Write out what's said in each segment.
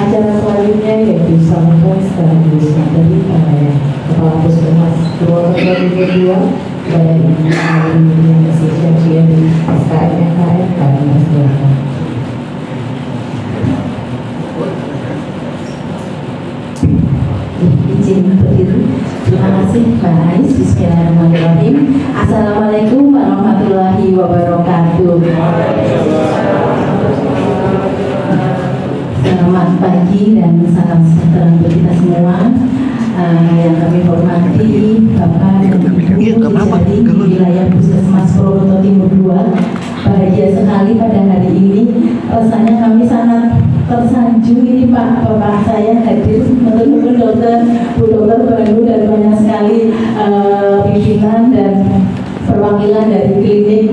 acara selanjutnya yaitu sambutan sekaligus materi para Kepala Puskesmas Purwokerto Timur 2 pada Ibu yang Asosiasi di SKM-KM kami persilakan. Izin berdiri. Terima kasih Pak Ais. Bismillahirrahmanirrahim. Assalamualaikum warahmatullahi wabarakatuh. Selamat pagi dan salam sejahtera untuk kita semua. Yang kami hormati Bapak dan Ibu dari wilayah Puskesmas Purwokerto Timur 2. Bahagia sekali pada hari ini. Rasanya kami sangat tersanjung ini Pak, Bapak saya hadir, teman-teman dokter, Bu Dokter Banu dan banyak sekali pimpinan dan perwakilan dari klinik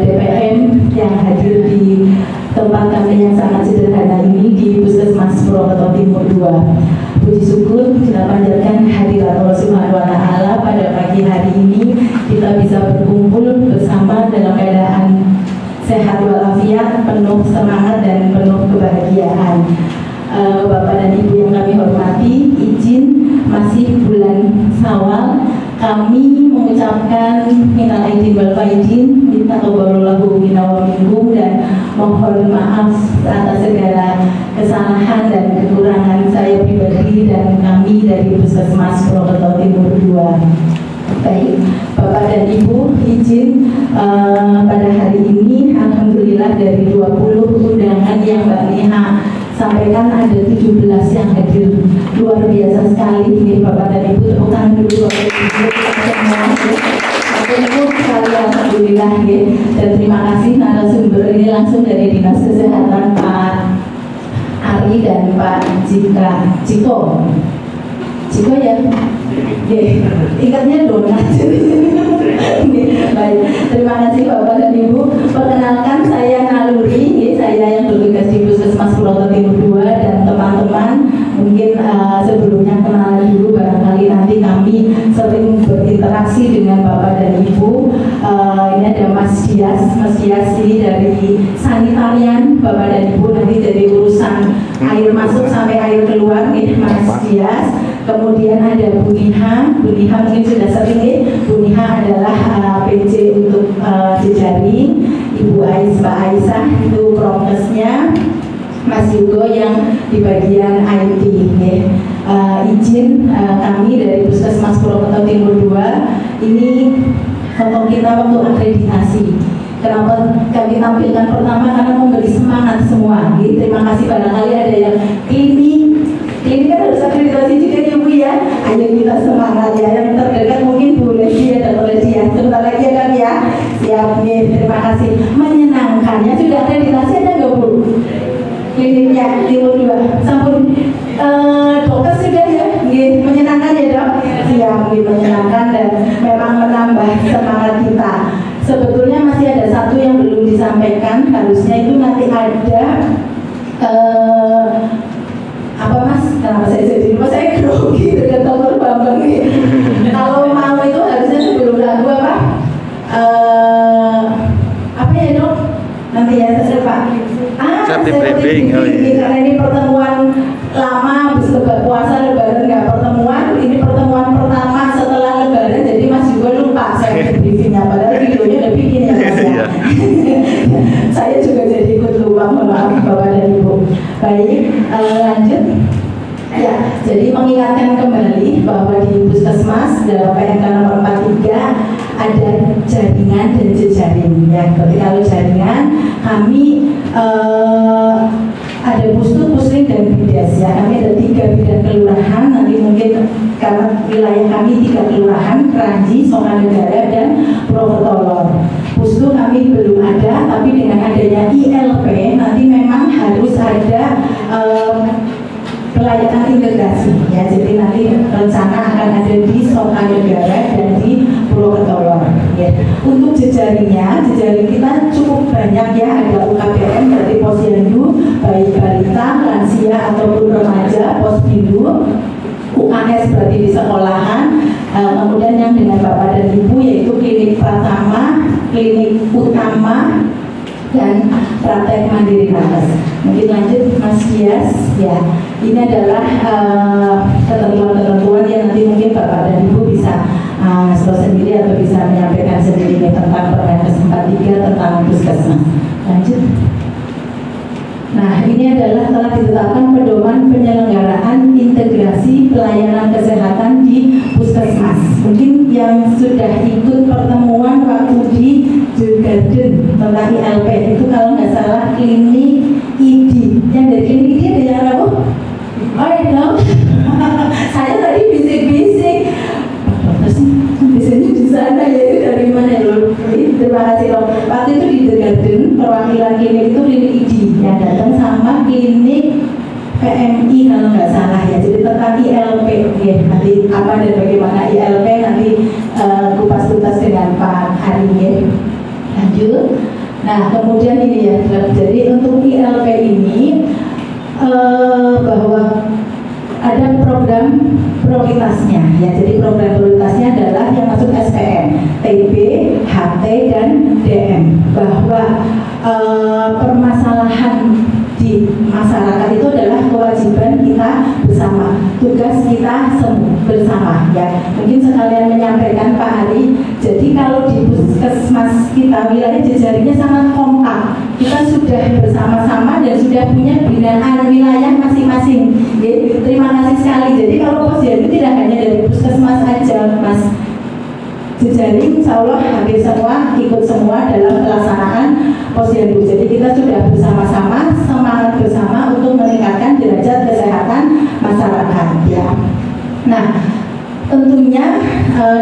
DPM yang hadir di tempat kami yang sangat sederhana ini di Puskesmas Purwokerto Timur 2. Puji syukur kita panjatkan hadirat Allah Subhanahu wa Ta'ala pada pagi hari ini kita bisa berkumpul bersama dalam keadaan sehat walafiat, penuh semangat dan penuh kebahagiaan. Bapak dan Ibu yang kami hormati, izin masih bulan Syawal kami mengucapkan minal aidin wal faidin, minta taqabbalallahu minna wa minkum, dan mohon maaf atas segala kesalahan dan kekurangan saya pribadi dan kami dari Puskesmas Purwokerto Timur 2. Baik, Bapak dan Ibu, izin pada hari ini alhamdulillah dari 20 undangan yang Mbak Neha sampaikan ada 17 yang hadir. Luar biasa sekali ini Bapak dan Ibu, tepuk tangan dulu Bapak Ibu sekali alhamdulillah ya. Dan terima kasih narasumber ini langsung dari Dinas Kesehatan Pak Ari dan Pak Ciko ya. Ingatnya donat. Baik, terima kasih Bapak dan Ibu. Perkenalkan saya Naluri, saya yang bertugas di Puskesmas Purwokerto Timur 2 dan teman-teman mungkin sebelumnya kenalan dulu, barangkali nanti kami sering berinteraksi dengan Bapak dan Ibu. Ini ada Mas Dias ini dari sanitarian Bapak dan Ibu, nanti dari urusan air masuk sampai air keluar nih Mas Dias. Kemudian ada Bu Niha mungkin sudah sering nih. Bu Niha adalah PJ untuk jejaring. Ibu Mbak Aisyah itu prokesnya. Mas Yugo yang di bagian IT ya. Izin kami dari Puskesmas Purwokerto Timur 2 ini foto kita waktu akreditasi. Kenapa kami tampilkan pertama? Karena memberi semangat semua. Terima kasih, barangkali ada yang ini kan harus akreditasi juga ya Bu ya. Ayo kita semangat ya. Yang terdekat mungkin Bu Lesti dan Lesti ya. Sebentar lagi ya kan ya. Siap nih, terima kasih. Menyenangkannya sudah akreditasi ada nggak Bu? Kliniknya Timur 2 sampun dokter sudah ya. Menyenangkan ya Dok? Siap, menyenangkan dan memang menambah semangat kita. Sebetulnya masih ada satu yang belum disampaikan, harusnya itu nanti ada apa Mas? Kenapa saya jadi lupa? Saya grogi dengan Dr. Bambang nih. Kalau mau itu harusnya sebelum lagu apa ya Dok? Nanti ya saya lupa. Karena ini pertemuan lama habis puasa lebaran nggak pertemuan. Ini pertemuan pertama setelah lebaran, jadi Mas juga lupa saya briefingnya. Padahal videonya udah bikin ya Mas ya. Saya juga jadi ikut lupa, maaf Bapak dan Ibu. Baik, lanjut. Ya, jadi mengingatkan kembali bahwa di Puskesmas dalam PMK nomor 43 ada jaringan dan jejaring ya. Berarti kalau jaringan kami ada Pustu, Pusling dan Bidas ya. Kami ada 3 bidang kelurahan. Nanti mungkin karena wilayah kami 3 kelurahan, Kranji, Sokanegara dan Purwokerto. Pustu kami belum ada, tapi dengan adanya ILP nanti memang harus ada pelayanan integrasi ya. Jadi nanti rencana akan ada di Sokanegara dan di Purwokerto ya. Untuk jejaringnya, jejaring kita cukup banyak ya. Ada UKBM berarti posyandu, bayi balita, lansia ataupun remaja, posbindu, UKS berarti di sekolahan. Kemudian yang dengan Bapak dan Ibu yaitu klinik Pratama, klinik utama dan praktek mandiri nakes. Mungkin lanjut Mas Dias ya. Ini adalah ketentuan-ketentuan yang nanti mungkin Bapak dan Ibu bisa ngasih sendiri atau bisa menyampaikan sendiri tentang Permenkes 43 tentang puskesmas. Lanjut. Nah, ini adalah telah ditetapkan pedoman penyelenggaraan integrasi pelayanan kesehatan di puskesmas. Mungkin yang sudah ikut pertemuan waktu di Garden tentang ILP itu kalau nggak salah klinik ID. Yang dari klinik ID ada yang apa? Oh ya dong. Saya tadi bisik-bisik. Biasanya di sana ya, itu dari mana loh? Terima kasih loh. Waktu itu di The Garden perwakilan klinik itu klinik ID yang datang sama klinik PMI kalau nggak salah ya. Jadi tentang ILP ya. Nanti apa dan bagaimana ILP nanti kupas tuntas dengan Pak Ari ya. Lanjut. Nah kemudian ini ya. Jadi untuk ILP ini bahwa ada program prioritasnya ya. Jadi program prioritasnya adalah yang masuk SPM, TB, HT dan DM. Bahwa permasalahan di masyarakat itu adalah kewajiban kita bersama, tugas kita bersama ya. Mungkin sekalian menyampaikan Pak Ari, jadi kalau di puskesmas kita wilayah jejaringnya sangat kompak. Kita sudah bersama-sama dan sudah punya binaan wilayah masing-masing. Terima kasih sekali. Jadi kalau posyandu tidak hanya dari puskesmas aja, Mas. Jejaring insya Allah hampir semua ikut semua dalam pelaksanaan posyandu. Jadi kita sudah bersama-sama semangat bersama untuk meningkatkan derajat kesehatan masyarakat ya. Nah tentunya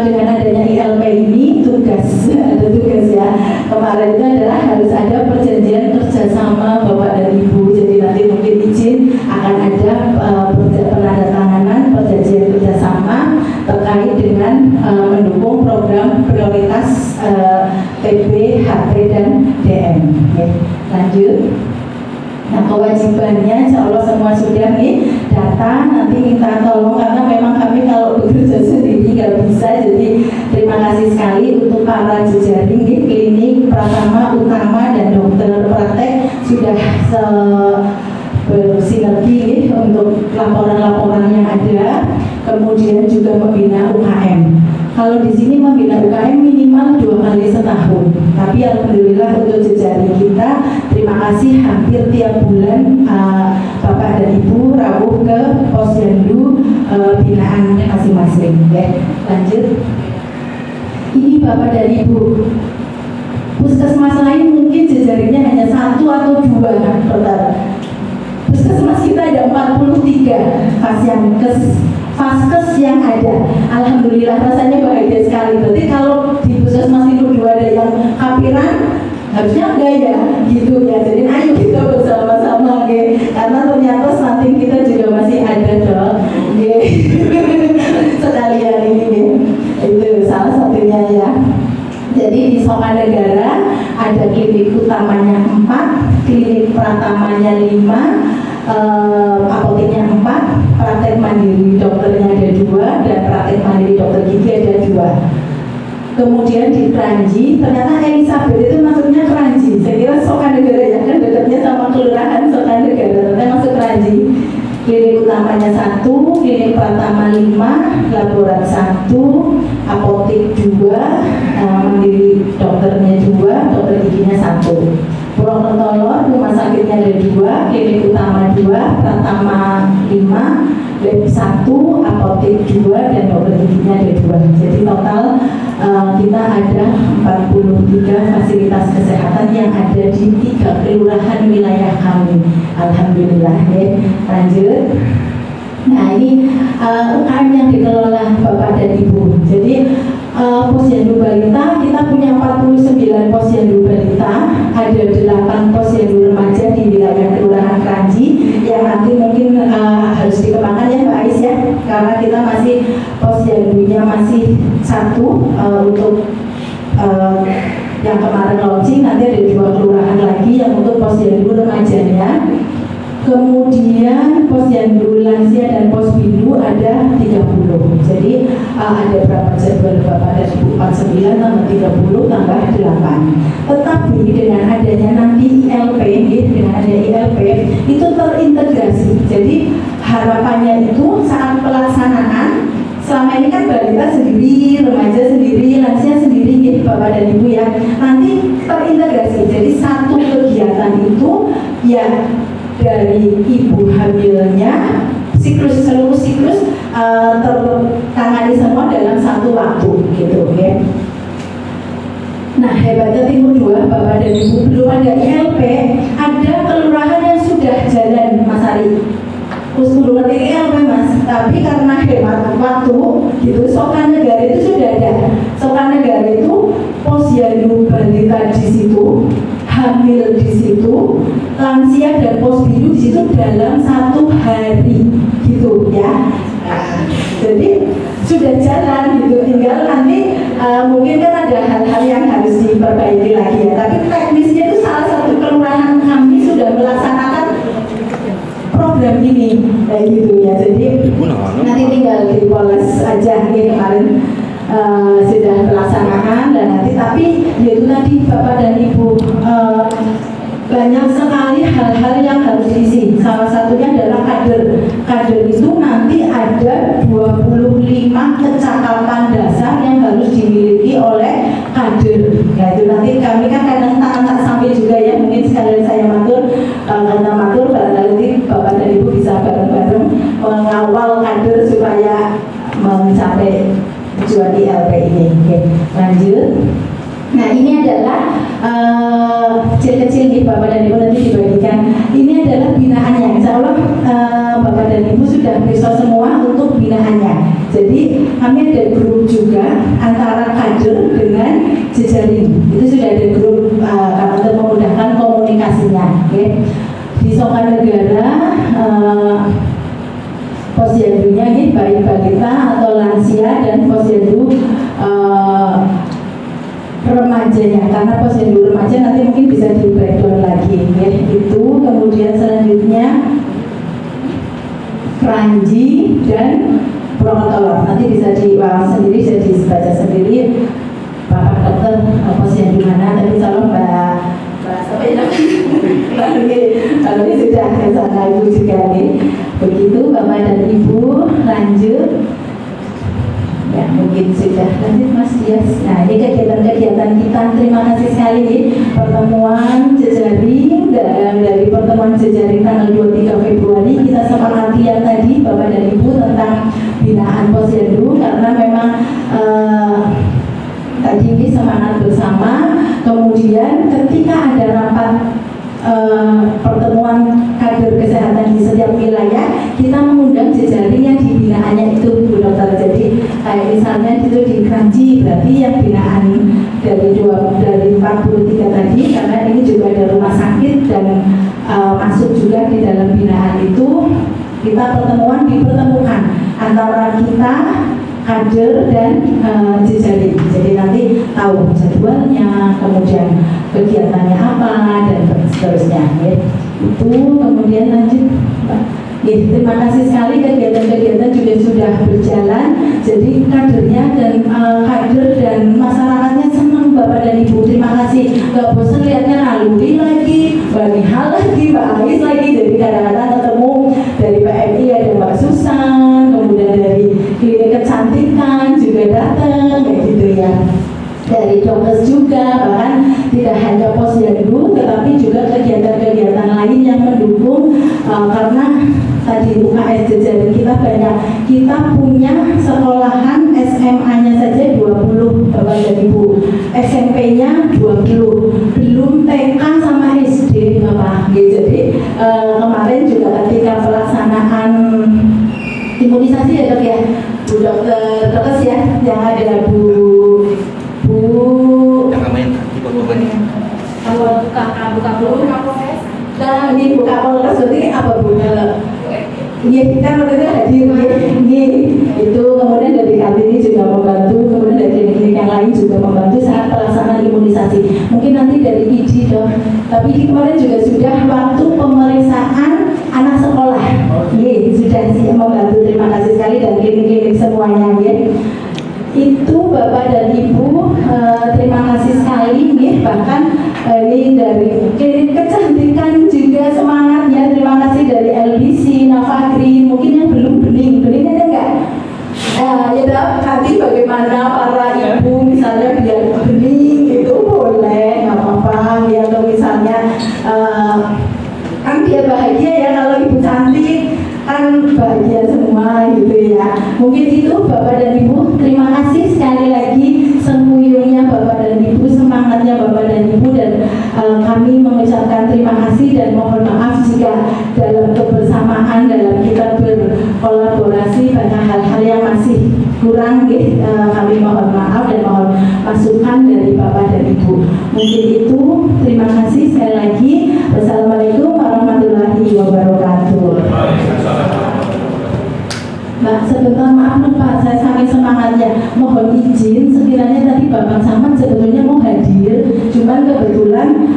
dengan adanya ILP ini ada tugas ya kemarin itu adalah harus ada perjanjian kerjasama Bapak dan Ibu. Jadi nanti mungkin izin akan ada penandatanganan perjanjian kerjasama terkait dengan mendukung program prioritas TB, HT dan DM. Oke, lanjut. Nah kewajibannya insya Allah semua sudah nih data, nanti minta tolong karena memang kami kalau bekerja sendiri nggak bisa. Jadi terima kasih sekali untuk para jejaring di klinik Pratama Utama dan dokter praktek sudah bersinergi untuk laporan-laporan yang ada. Kemudian juga membina UKM. Kalau di sini membina UKM minimal 2 kali setahun. Tapi alhamdulillah untuk jejaring kita, terima kasih hampir tiap bulan Bapak dan Ibu rawuh ke posyandu binaan masing-masing. Ya, lanjut. Ini Bapak dan Ibu. Puskesmas lain mungkin jejaringnya hanya 1 atau 2 puskesmas kita ada 43 Vaskes yang ada. Alhamdulillah rasanya bahagia sekali. Berarti kalau di puskesmas itu 2 ada yang kapiran, harusnya enggak ya gitu ya. Jadi ayo kita bersama-sama karena ternyata stunting kita juga masih ada dong sekalian ini itu salah satunya ya. Jadi di Sokanegara ada klinik utamanya 4, klinik pratamanya 5, apoteknya 4, praktek mandiri dokternya ada 2, dan praktek mandiri dokter gigi ada 2. Kemudian di Kranji, ternyata Elizabeth itu masuknya Kranji. Saya kira Sokanegara ya, kan dekatnya sama kelurahan Sokanegara, ternyata masuk Kranji. Klinik utamanya 1, klinik pratama 5, laborat 1, apotek 2, mandiri dokternya 2, dokter giginya 1. Purwokerto rumah sakitnya ada 2, klinik utama 2, pratama 5, lab 1, apotek 2, dan dokter giginya ada 2. Jadi total kita ada 43 fasilitas kesehatan yang ada di 3 kelurahan wilayah kami. Alhamdulillah ya. Lanjut. Nah ini UKM yang dikelola Bapak dan Ibu. Jadi posyandu balita kita punya 49 posyandu balita, ada 8 posyandu remaja di wilayah kelurahan Kranji yang nanti mungkin harus dikembangkan ya Mbak Ais ya, karena kita masih posyandunya masih 1 untuk yang kemarin launching, nanti ada 2 kelurahan lagi yang untuk posyandu remajanya. Kemudian posyandu lansia dan posbindu ada 30. Jadi ada berapa jadwal Bapak dan Ibu? 49 tambah 30 tambah 8. Tetapi dengan adanya nanti ILP, dengan ada ILP itu terintegrasi. Jadi harapannya itu saat pelaksanaan, selama ini kan balita sendiri, remaja sendiri, lansia sendiri, gitu Bapak dan Ibu ya. Nanti terintegrasi. Jadi satu kegiatan itu ya dari ibu hamilnya, seluruh siklus tertangani semua dalam satu waktu, gitu, oke? Nah, hebatnya Timur 2, Bapak dan Ibu, belum ada ILP, ada kelurahan yang sudah jalan, Mas Ari. Belum ada ILP, Mas, tapi karena hemat waktu, gitu, Sokan Negara itu sudah ada. Sokan Negara itu posyandu balita di situ, hamil di situ, lansia dan posbindu di situ dalam satu hari, gitu ya. Nah, jadi sudah jalan gitu, tinggal nanti mungkin kan ada hal-hal yang harus diperbaiki lagi ya. Tapi teknisnya itu salah satu kelurahan kami sudah melaksanakan program ini, kayak gitu ya. Jadi nanti tinggal dipoles aja nih kemarin. Sudah pelaksanaan dan nanti, tapi yaitu tadi Bapak dan Ibu, banyak sekali hal-hal yang harus diisi. Salah satunya adalah kader. Kader itu nanti ada 25 kecakapan dasar yang harus dimiliki oleh kader. Ya itu nanti kami kan kadang tak sampai juga ya, mungkin sekalian saya matur, karena matur barangkali Bapak dan Ibu bisa bareng-bareng mengawal kader supaya mencapai tujuan ILP ini. Oke, lanjut. Nah, ini adalah kecil-kecil nih Bapak dan Ibu, nanti dibagikan. Ini adalah binaannya. Insya Allah Bapak dan Ibu sudah bisa semua untuk binaannya. Jadi kami ada grup juga antara kader dengan jejaring. Itu sudah ada grup karena untuk memudahkan komunikasinya. Oke. Di Sokan Negara posyandunya ini baik balita atau lansia dan posyandu remajanya, karena posyandu remaja nanti mungkin bisa di breakdown lagi ya. Itu kemudian selanjutnya Kranji dan Protolog, nanti bisa diwawas sendiri, bisa dibaca sendiri Bapak Dokter posyandu mana, tapi calon Mbak siapa ya? Kalau ini sudah ke sana Ibu juga nih. Begitu Bapak dan Ibu, lanjut. Ya mungkin sudah lanjut Mas Dias. Nah ini kegiatan-kegiatan kita, terima kasih sekali nih. Pertemuan jejaring, dari pertemuan jejaring tanggal 23 Februari kita sepakati yang tadi Bapak dan Ibu tentang binaan posyandu, karena memang tadi ini semangat bersama. Kemudian ketika ada rapat pertemuan kader kesehatan di setiap wilayah, kita mengundang jejaring yang di binaannya itu Bu Dokter. Jadi kayak misalnya itu di Kranji, berarti yang binaan dari 43 tadi, karena ini juga ada rumah sakit dan masuk juga di dalam binaan itu, kita dipertemukan antara kita kader dan jejaring. Jadi nanti tahu jadwalnya, kemudian kegiatannya apa dan seterusnya. Ya. Itu kemudian lanjut. Ya, terima kasih sekali, kegiatan-kegiatan juga sudah berjalan. Jadi kadernya dan kader dan masyarakatnya senang Bapak dan Ibu. Terima kasih. Gak bosan lihatnya Alwi lagi, Mbak Nihal lagi, Mbak Ais lagi. Jadi kadang-kadang ketemu dari PMI ada Mbak Susan, kemudian dari klinik kecantikan juga datang, kayak gitu ya. Dari dokter juga, bahkan tidak hanya posyandu, tetapi juga kegiatan-kegiatan lain yang mendukung, karena tadi UKS jejaring kita banyak. Kita punya sekolahan SMA-nya saja 20 Bapak dan Ibu, SMP-nya 20, belum TK sama SD Bapak. Jadi kemarin juga ketika pelaksanaan imunisasi ya Dok ya, Bu Dokter Dokes ya, yang ada Bu buka dulu dan ini buka polres, berarti apa Bu? Iya, kita waktu itu hadir itu, kemudian dari Kartini juga membantu, kemudian dari klinik yang lain juga membantu saat pelaksanaan imunisasi. Mungkin nanti dari ID Dok, tapi kemarin juga sudah waktu pemeriksaan dari klinik kecantikan juga semangatnya. Terima kasih dari LBC, Navagri, mungkin yang belum bening ada enggak? Ya nanti bagaimana para ibu misalnya biar bening itu boleh, nggak apa-apa ya. Atau misalnya kan biar bahagia ya, kalau ibu cantik kan bahagia semua gitu ya. Mungkin itu Bapak dan Ibu, terima kasih sekali lagi semuyungnya Bapak dan Ibu, semangatnya Bapak dan Ibu, dan kami mengucapkan terima kasih dan mohon maaf jika dalam kebersamaan dalam kita berkolaborasi banyak hal-hal yang masih kurang gitu. Kami mohon maaf dan mohon masukan dari Bapak dan Ibu. Mungkin itu, terima kasih sekali lagi. Wassalamualaikum warahmatullahi wabarakatuh. Mbak, sebentar, maaf lupa, saya saking semangatnya mohon izin, sekiranya tadi Bapak Samad sebetulnya mau hadir, cuman kebetulan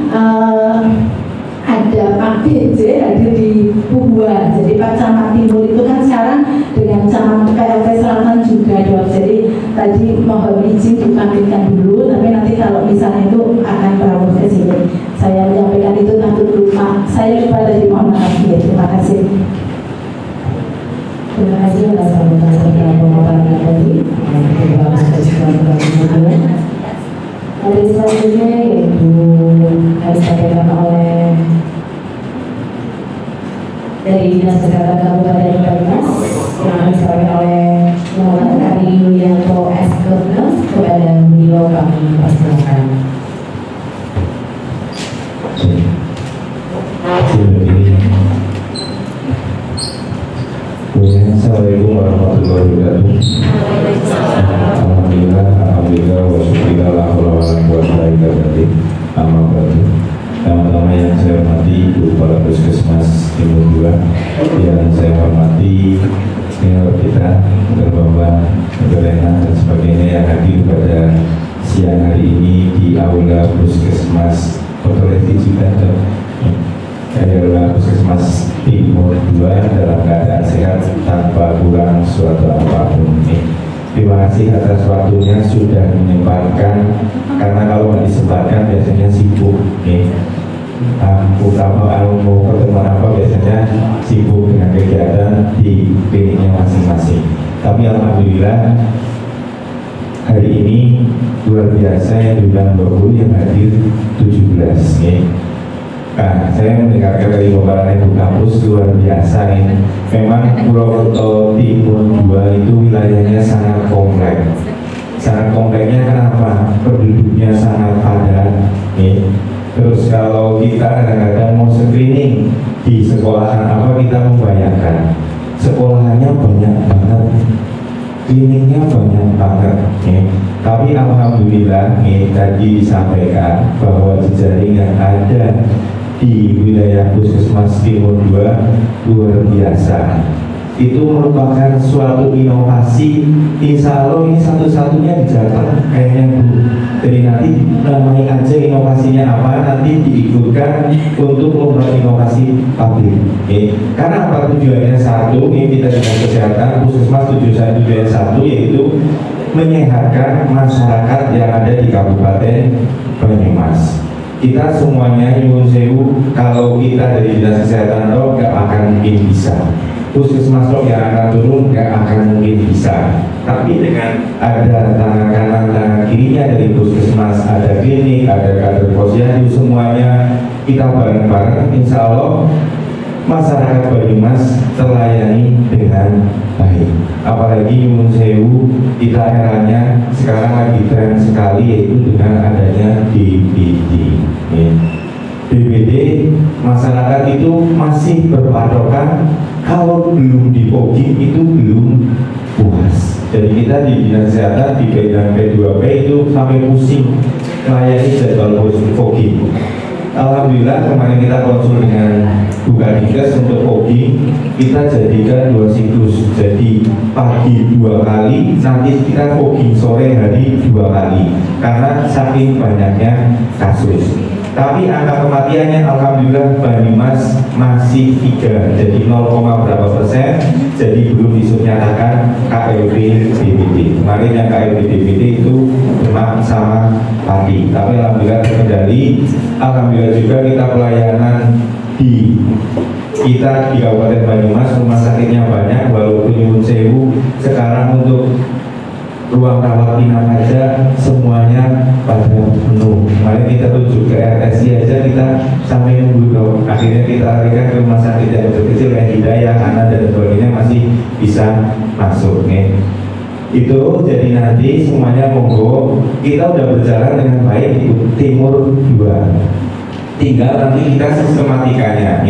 ada Pak BJ hadir di Puhua. Jadi Pak Camat Timur itu kan sekarang dengan Camat PLT Selatan juga dong. Jadi tadi mohon izin dipanggilkan dulu, tapi nanti kalau misalnya itu akan berawal ke sini. Saya menyampaikan itu takut lupa. Saya lupa tadi, mohon maaf ya. Terima kasih. Terima kasih atas pemutaran pemaparan tadi. Terima kasih. Dari selanjutnya yaitu disampaikan oleh dari Dinas Kesehatan Kabupaten Banyumas yang disampaikan oleh Muhammad Ari Yulianto S.Kepnes. Kepada beliau kami persilakan. Assalamualaikum warahmatullahi wabarakatuh. Alhamdulillah wa syukurillah la haula wa la quwwata illa billah. Amma ba'du. Nama-nama yang saya hormati Kepala Puskesmas Timur 2, yang saya hormati senior kita, Bapak Lena dan sebagainya yang hadir pada siang hari ini di Aula Puskesmas Otoriti Cikanto. Saya adalah Puskesmas Timur 2 dalam keadaan sehat tanpa kurang suatu apapun. Terima kasih atas waktunya sudah menyempatkan, karena kalau nggak disempatkan biasanya sibuk. Utama kalau mau pertemuan apa biasanya sibuk dengan kegiatan di kliniknya masing-masing. Tapi alhamdulillah hari ini luar biasa yang diundang 20 yang hadir 17. Nah, saya mendengarkan dari pembahasan Ibu Kampus luar biasa ini. Memang Purwokerto Timur 2 itu wilayahnya sangat kompleks. Sangat kompleksnya kenapa? Penduduknya sangat padat. Terus kalau kita kadang-kadang mau screening di sekolahan apa, kita membayangkan sekolahannya banyak banget, kliniknya banyak banget. Tapi alhamdulillah tadi disampaikan bahwa jejaring yang ada di wilayah Puskesmas Timur 2 luar biasa. Itu merupakan suatu inovasi. Insya Allah ini satu-satunya di Jakarta kayaknya Bu. Jadi nanti namanya aja inovasinya apa, nanti diikutkan untuk membuat inovasi pabrik. Karena apa tujuannya? Satu, ini kita dengan kesehatan Puskesmas tujuan satu, yaitu menyehatkan masyarakat yang ada di Kabupaten Banyumas. Kita semuanya nyuwun sewu, kalau kita dari Dinas Kesehatan nggak akan mungkin bisa. Puskesmas yang akan turun nggak akan mungkin bisa. Tapi dengan ada tangan kanan tangan kirinya dari Puskesmas, ada klinik, ada kader posyandu, semuanya kita bareng-bareng, insya Allah masyarakat Banyumas terlayani dengan baik. Apalagi nyuwun sewu, kita eranya sekarang lagi tren sekali, yaitu dengan adanya DBD. DBD, masyarakat itu masih berpatokan kalau belum dipogging itu belum puas. Jadi kita di Dinas Kesehatan di bidang P2P itu sampai pusing melayani jadwal fogging. Alhamdulillah kemarin kita konsul dengan Buka Dinkes untuk fogging, kita jadikan 2 siklus. Jadi pagi 2 kali, nanti kita fogging sore hari 2 kali. Karena saking banyaknya kasus. Tapi angka kematiannya alhamdulillah Banyumas masih 3, jadi 0, berapa persen, jadi belum dinyatakan KLB DBD. Kemarin yang KLB DBD itu demam sama pati, tapi alhamdulillah terkendali. Alhamdulillah juga kita pelayanan di Kabupaten Banyumas, rumah sakitnya banyak, walaupun nyuwun sewu sekarang untuk ruang rawat inap aja semuanya pada penuh. Mari kita tuju ke RSI aja, kita sampai nunggu dong. Akhirnya kita larikan ke rumah sakit yang kecil kayak Hidayah, Anak dan sebagainya masih bisa masuk nih. Itu jadi nanti semuanya monggo, kita udah berjalan dengan baik di Timur 2. Tinggal nanti kita sistematikanya,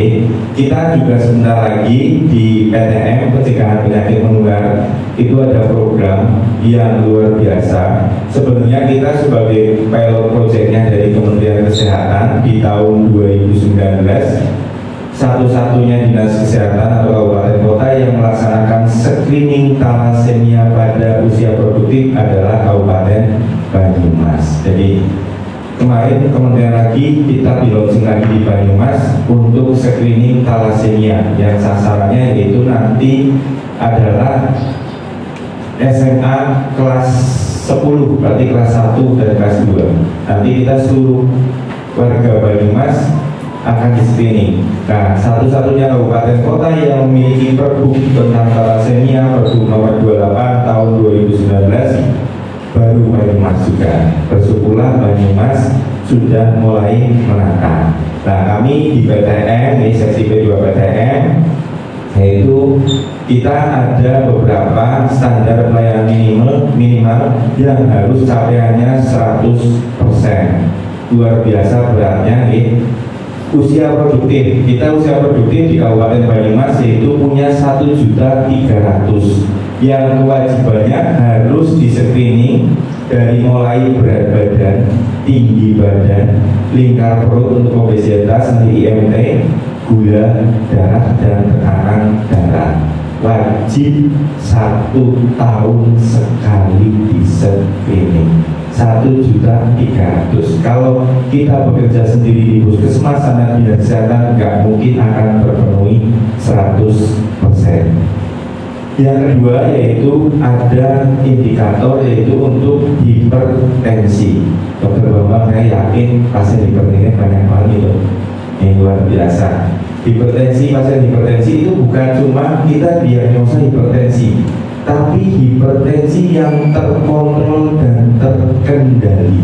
kita juga sebentar lagi di PTM pencegahan penyakit menular itu ada program yang luar biasa. Sebenarnya kita sebagai pilot projectnya dari Kementerian Kesehatan di tahun 2019, satu-satunya dinas kesehatan atau kabupaten kota yang melaksanakan screening thalassemia pada usia produktif adalah Kabupaten Banyumas. Jadi kemarin kemudian lagi kita di launching lagi di Banyumas untuk screening thalassemia yang sasarannya yaitu nanti adalah SMA kelas 10, berarti kelas 1 dan kelas 2. Nanti kita seluruh warga Banyumas akan di screening. Nah, satu-satunya kabupaten kota yang memiliki Pergub tentang thalassemia, Pergub nomor 28 tahun 2019 baru Banyumas juga. Bersyukurlah Banyumas sudah mulai menata. Nah, kami di PTM, di seksi P2 PTM, yaitu kita ada beberapa standar pelayanan minimal yang harus capaiannya 100%. Luar biasa beratnya nih. Usia produktif, kita usia produktif di Kabupaten Banyumas yaitu punya 1.300.000 yang kewajibannya harus di screening dari mulai berat badan, tinggi badan, lingkar perut untuk obesitas, nanti IMT, gula darah dan tekanan darah. Wajib 1 tahun sekali di screening. 1.300.000. Kalau kita bekerja sendiri di puskesmas sana dinas kesehatan nggak mungkin akan terpenuhi 100%. Yang kedua yaitu ada indikator yaitu untuk hipertensi. Dokter Bambang saya yakin pasien hipertensi banyak banget itu. Ini luar biasa. Hipertensi, pasien hipertensi itu bukan cuma kita diagnosa hipertensi, tapi hipertensi yang terkontrol dan terkendali.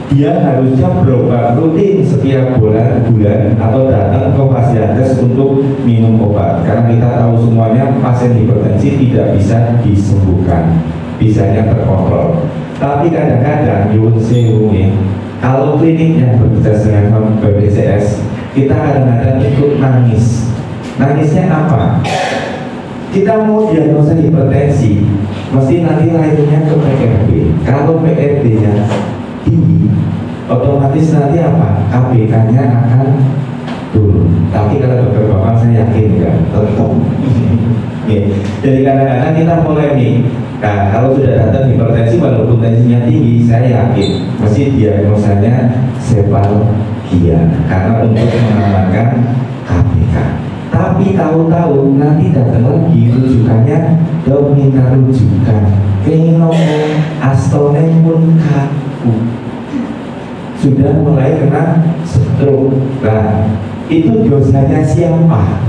Dia harusnya berobat rutin setiap bulan atau datang ke Fasiankes untuk minum obat. Karena kita tahu semuanya pasien hipertensi tidak bisa disembuhkan, bisanya terkontrol. Tapi kadang-kadang nyuwun sewu nih, kalau kliniknya bekerja dengan BPJS, kita kadang-kadang ikut nangis. Nangisnya apa? Kita mau diagnosa hipertensi, mesti nanti lahirnya ke PRB. Kalau PRB-nya tinggi, otomatis nanti apa? KBK-nya akan turun. Tapi kalau dokter Bapak saya yakin enggak, tetap. Jadi kadang-kadang kita mulai nih. Nah, kalau sudah datang hipertensi walaupun tensinya tinggi, saya yakin mesti diagnosanya sepalgia karena untuk mengamankan KBK. Tapi tahu-tahu nanti datang lagi rujukannya dok minta rujukan pengen ngomong astone pun kaku, sudah mulai kena stroke. Nah, itu dosanya siapa?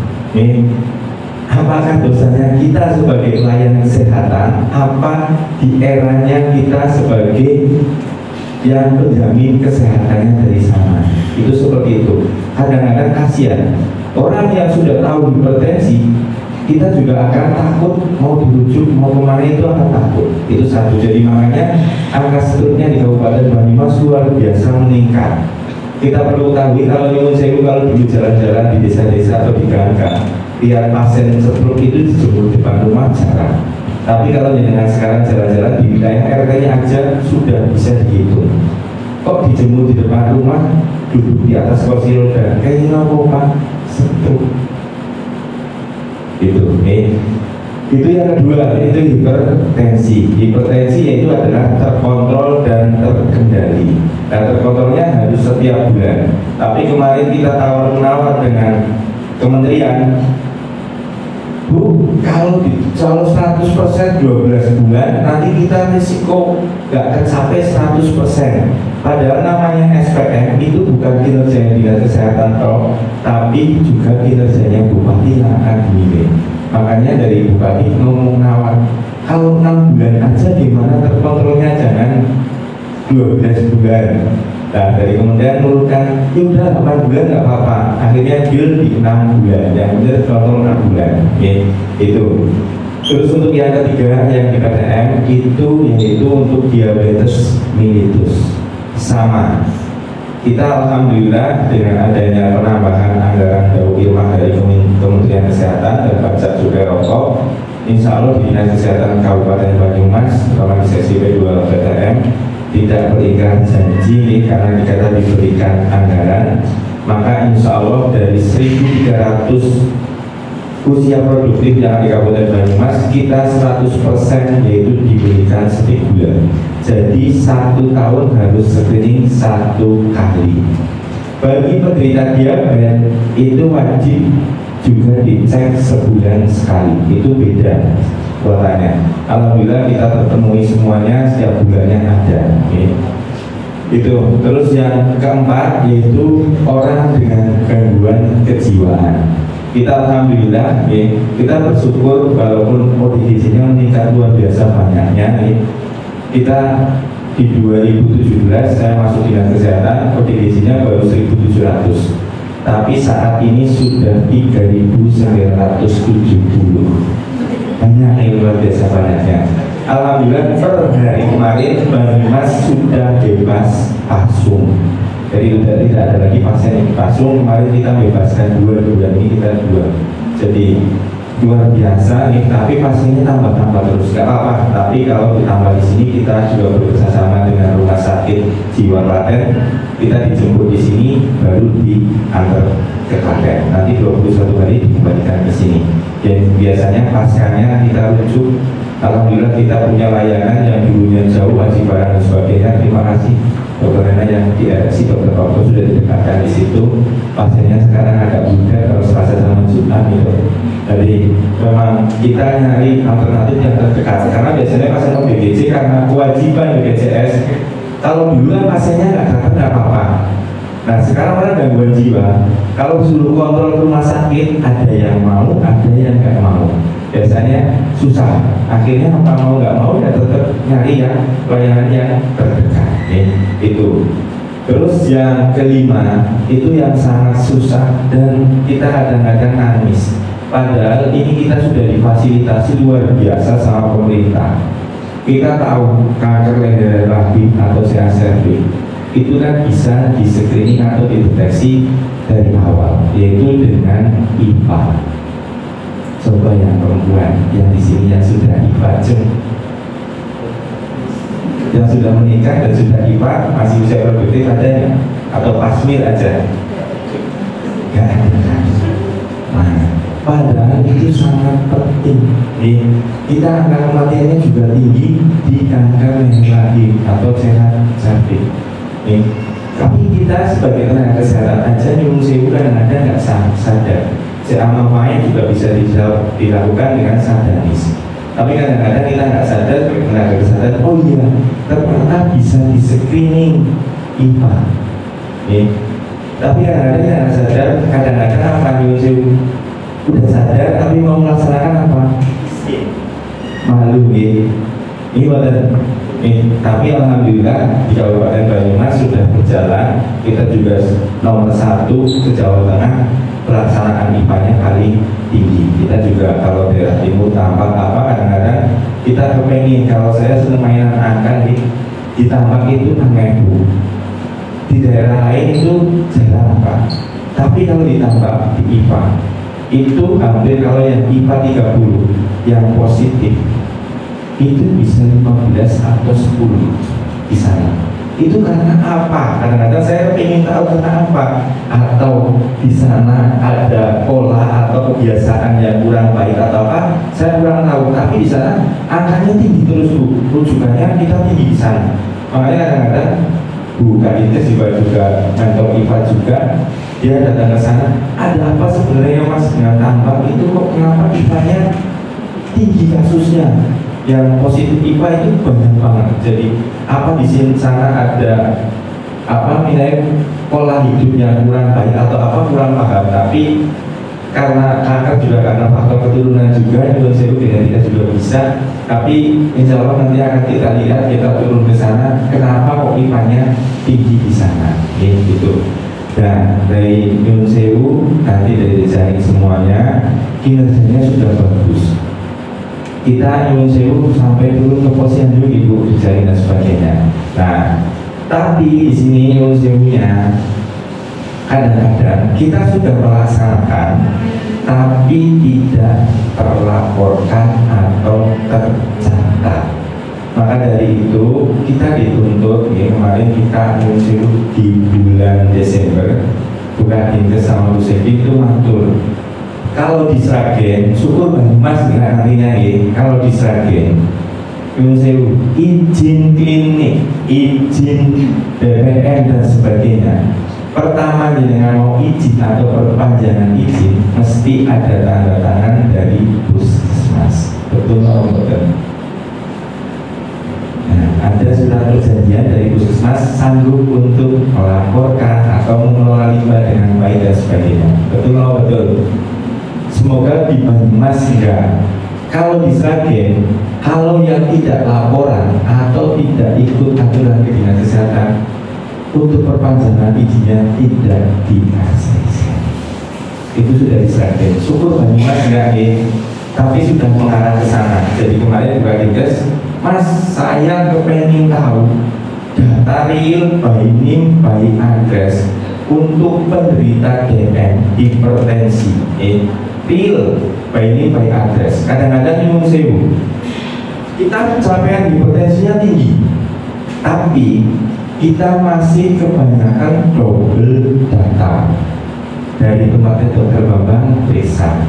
Apakah dosanya kita sebagai pelayan kesehatan, apa di eranya kita sebagai yang penjamin kesehatannya dari sana? Itu seperti itu. Kadang-kadang kasihan orang yang sudah tahu hipertensi, kita juga akan takut mau dirujuk, mau kemana itu akan takut. Itu satu. Jadi makanya angka stroke-nya di Kabupaten Banyumas luar biasa meningkat. Kita perlu tahu kalau nyuwun sewu, kalau dulu jalan-jalan di desa-desa atau di gang-gang, lihat pasien stroke itu dijemput depan rumah jarang. Tapi kalau dengan sekarang jalan-jalan di wilayah RT-nya aja sudah bisa dihitung. Kok dijemput di depan rumah, duduk di atas kursi roda, kayaknya apa Pak? Stroke. Itu. Itu yang kedua, itu hipertensi. Hipertensi yaitu adalah terkontrol dan terkendali. Nah, terkontrolnya harus setiap bulan. Tapi kemarin kita tawar-menawar dengan kementerian, Bu, kalau 100% 12 bulan, nanti kita risiko nggak tercapai 100%. Padahal namanya SPM itu bukan kinerjanya dinas kesehatan tapi juga kinerjanya bupati yang akan dimilih. Makanya dari bupati ngomong nawar, kalau 6 bulan aja gimana terkontrolnya, jangan 12 bulan. Nah, dari kemudian menurunkan, ya udah 8 bulan nggak apa-apa. Akhirnya deal di 6 bulan, yang benar kontrol 6 bulan. Itu. Terus untuk yang ketiga yang di PTM itu yaitu untuk diabetes mellitus. Sama. Kita alhamdulillah dengan adanya penambahan anggaran daur irmah dari Kementerian Kesehatan dan Pajak Cukai Rokok, insya Allah di Dinas Kesehatan Kabupaten Banyumas, terutama di sesi P2 PTM, tidak berikan janji karena dikata diberikan anggaran, maka insya Allah dari 1.300 usia produktif yang di Kabupaten Banyumas, kita 100% yaitu diberikan setiap bulan. Jadi 1 tahun harus screening 1 kali. Bagi penderita diabetes itu wajib juga dicek sebulan sekali. Itu beda kuotanya. Alhamdulillah kita terpenuhi semuanya, setiap bulannya ada. Itu. Terus yang keempat yaitu orang dengan gangguan kejiwaan. Kita alhamdulillah, kita bersyukur walaupun ODGJ-nya meningkat luar biasa banyaknya. Kita di 2017 saya masuk dinas kesehatan, ODGJ-nya baru 1.700, tapi saat ini sudah 3.970. Banyak yang luar biasa banyaknya. Alhamdulillah per hari kemarin Banyumas sudah bebas pasung. Jadi tidak ada lagi pasien yang pasung. Kemarin kita bebaskan 2 bulan ini kita 2. Jadi luar biasa nih. Tapi pasiennya tambah terus. Gak apa-apa. Tapi kalau ditambah di sini kita juga bekerjasama dengan rumah sakit jiwa Klaten. Kita dijemput di sini baru diantar ke Klaten. Nanti 21 hari dikembalikan ke sini. Dan biasanya paskanya kita rujuk. Alhamdulillah kita punya layanan yang dulunya jauh, Haji Barang dan sebagainya. Terima kasih Dokter Rena yang diadasi Dokter Okto sudah didekatkan di situ. Pasiennya sekarang agak mudah kalau Selasa sama Jumat gitu. Jadi memang kita nyari alternatif yang terdekat. Karena biasanya pasien ODGJ karena kewajiban BPJS. Kalau dulu kan pasiennya nggak datang nggak apa-apa. Nah sekarang orang gangguan jiwa. Kalau suruh kontrol ke rumah sakit, ada yang mau, ada yang nggak mau. Biasanya susah. Akhirnya apa mau nggak mau ya tetap nyari yang pelayanan yang terdekat. Itu. Terus yang kelima itu yang sangat susah dan kita kadang-kadang nangis. Padahal ini kita sudah difasilitasi luar biasa sama pemerintah. Kita tahu kanker leher rahim atau CSRD itu kan bisa di screening atau dideteksi dari awal, yaitu dengan IPA. Coba yang perempuan yang di sini yang sudah IPA, yang sudah menikah dan sudah IPA masih usia produktif adanya atau pasmil aja? Gak ada. Nah, padahal itu sangat penting. Kita angka kematiannya juga tinggi di kanker leher rahim atau CSRD. Tapi kita sebagai tenaga kesehatan aja nyuruh sewu kadang-kadang nggak sadar. Main juga bisa dilakukan dengan sadanis. Tapi kadang-kadang kita nggak sadar sebagai tenaga kesehatan. Oh iya, ternyata bisa di screening IPA. Tapi kadang-kadang kita nggak sadar. Kadang-kadang apa nyuruh udah sadar tapi mau melaksanakan apa? Malu ini badan. Tapi alhamdulillah di Kabupaten Banyumas sudah berjalan. Kita juga nomor 1 ke Jawa Tengah pelaksanaan IPA-nya paling tinggi. Kita juga kalau daerah timur tambak apa kadang-kadang kita kepengen, kalau saya senang mainan angka di tambak itu Tangebu, di daerah lain itu jarang apa. Tapi kalau di tambak di IPA itu hampir, kalau yang IPA 30 yang positif itu bisa 15 atau 10 di sana. Itu karena apa? Kadang-kadang saya ingin tahu karena apa. Atau di sana ada pola atau kebiasaan yang kurang baik atau apa? Saya kurang tahu. Tapi di sana angkanya tinggi terus Bu. Rujukannya kita tinggi di sana. Makanya kadang-kadang Bu Kadintes juga mentor IPA juga, dia datang ke sana. Ada apa sebenarnya Mas dengan tambang itu kok kenapa IPA-nya tinggi kasusnya? Yang positif IPA itu banyak banget. Jadi apa di sini sana ada apa nilai pola hidup yang kurang baik atau apa kurang paham, tapi karena kanker juga karena faktor keturunan juga, nyuwun sewu genetika juga bisa. Tapi insya Allah nanti akan kita lihat, kita turun ke sana kenapa kok IPA-nya tinggi di sana, gitu. Dan dari nyuwun sewu nanti dari desa ini semuanya kinerjanya sudah bagus. Kita nyuwun sewu sampai turun ke posyandu ibu dijari dan sebagainya. Nah, tapi di sini nyuwun sewunya kadang-kadang kita sudah melaksanakan tapi tidak terlaporkan atau tercatat. Maka dari itu kita dituntut, ya, kemarin kita nyuwun sewu di bulan Desember, bukan Dintes sama Bu Sepi itu matur. Kalau di Sragen, syukur Banyumas nggak nantinya ya. Kalau di Sragen, izin klinik, izin BPM dan sebagainya. Pertama dengan mau izin atau perpanjangan izin, mesti ada tanda tangan dari puskesmas. Betul atau betul? Nah, ada surat perjanjian dari puskesmas sanggup untuk melaporkan atau mengelola limbah dengan baik dan sebagainya. Betul atau betul? Semoga di Banyumas enggak. Kalau di Sragen, kalau yang tidak laporan atau tidak ikut aturan dinas kesehatan, untuk perpanjangan izinnya tidak dikasih. Itu sudah di Sragen. Syukur Banyumas enggak ya, tapi sudah mengarah ke sana. Jadi kemarin juga Dintes, Mas saya kepengen tahu data real by name by address untuk penderita DM hipertensi. Real by name by address. Kadang-kadang nyuwun sewu, kita capaian hipertensinya tinggi, tapi kita masih kebanyakan double data. Dari tempatnya Dokter Bambang periksa,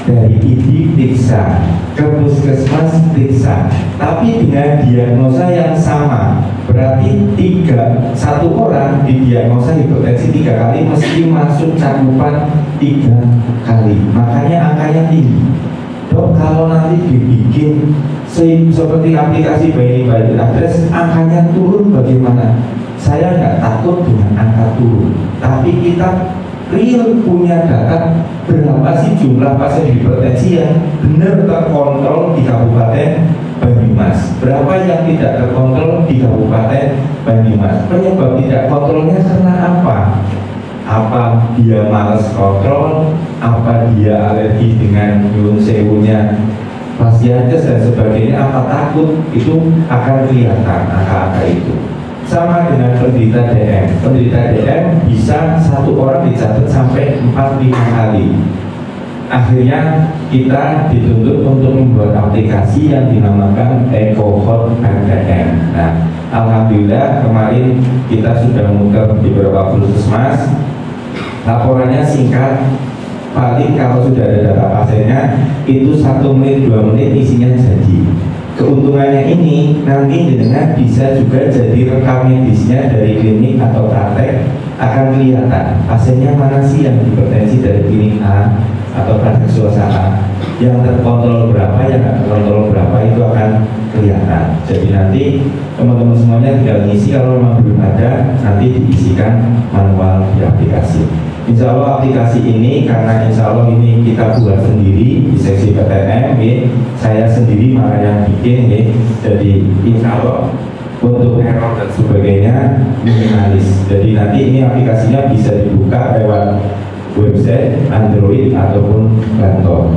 dari ID periksa, ke puskesmas periksa, tapi dengan diagnosa yang sama. Berarti satu orang didiagnosa hipertensi 3 kali mesti masuk cakupan 3 kali. Makanya angkanya tinggi. Dok, kalau nanti dibikin seperti aplikasi by name by address, angkanya turun bagaimana? Saya nggak takut dengan angka turun, tapi kita real punya data berapa sih jumlah pasien hipertensi yang benar terkontrol di Kabupaten Banyumas, berapa yang tidak terkontrol di Kabupaten Banyumas. Penyebab tidak kontrolnya karena apa? Apa dia malas kontrol, apa dia alergi dengan nyuwun sewunya pasiennya dan sebagainya, apa takut, itu akan kelihatan angka-angka itu. Sama dengan penderita DM. Penderita DM bisa satu orang dicatat sampai 4-5 kali. Akhirnya kita dituntut untuk membuat aplikasi yang dinamakan EcoHot PDM. Nah, alhamdulillah kemarin kita sudah muter di beberapa puskesmas. Laporannya singkat, paling kalau sudah ada data pasiennya itu 1 menit 2 menit isinya jadi. Keuntungannya ini nanti dengan bisa juga jadi rekam medisnya dari klinik atau praktek, akan kelihatan pasiennya mana sih yang hipertensi dari klinik A atau praktek swasta, yang terkontrol berapa, yang nggak terkontrol berapa, itu akan kelihatan. Jadi nanti teman-teman semuanya tinggal ngisi, kalau memang belum ada nanti diisikan manual di aplikasi. Insya Allah aplikasi ini, karena insya Allah ini kita buat sendiri di seksi PTM, saya sendiri malah yang bikin, jadi insya Allah untuk error dan sebagainya minimalis. Jadi nanti ini aplikasinya bisa dibuka lewat website, Android ataupun laptop.